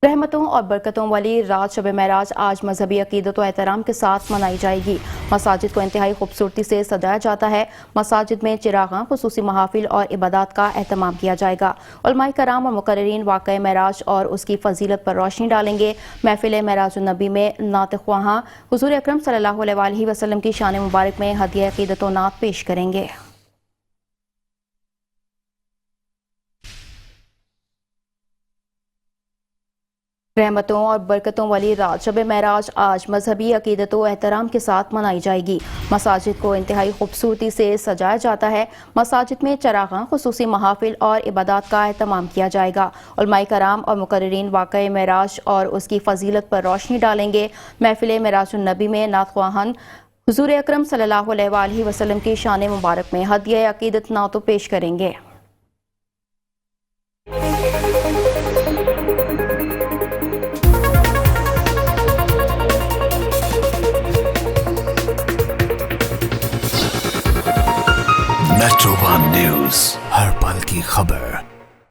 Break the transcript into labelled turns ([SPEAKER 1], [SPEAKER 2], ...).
[SPEAKER 1] रहमतों और बरकतों वाली रात शब महराज आज मजहबी अकीदत और एहतराम के साथ मनाई जाएगी। मसाजिद को इंतहाई खूबसूरती से सजाया जाता है। मसाजिद में चिरागां, खुसूसी महाफिल और इबादत का एहतमाम किया जाएगा। उलमाए कराम और मुकर्रिरीन वाक़या महराज और उसकी फजीलत पर रोशनी डालेंगे। महफिल महराजुन नबी में नात ख्वाहां हुज़ूर अकरम सल्लल्लाहु अलैहि वसल्लम की शान मुबारक में हदिया अकीदत व नात पेश करेंगे। रहमतों और बरकतों वाली रात शब महराज आज मजहबी अकीदत व एहतराम के साथ मनाई जाएगी। मसाजिद को इंतहाई खूबसूरती से सजाया जाता है। मसाजिद में चरागां, खुसूसी महाफिल और इबादत का एहतमाम किया जाएगा। उलमाए कराम और मुकर्रिरीन वाक़या महराज और उसकी फजीलत पर रोशनी डालेंगे। महफिल महराजुन नबी में नात ख्वाहां हुज़ूर अकरम सल्लल्लाहु अलैहि वसल्लम की शान मुबारक में हदिया अकीदत नातो पेश करेंगे।
[SPEAKER 2] मेट्रो वन न्यूज, हर पल की खबर।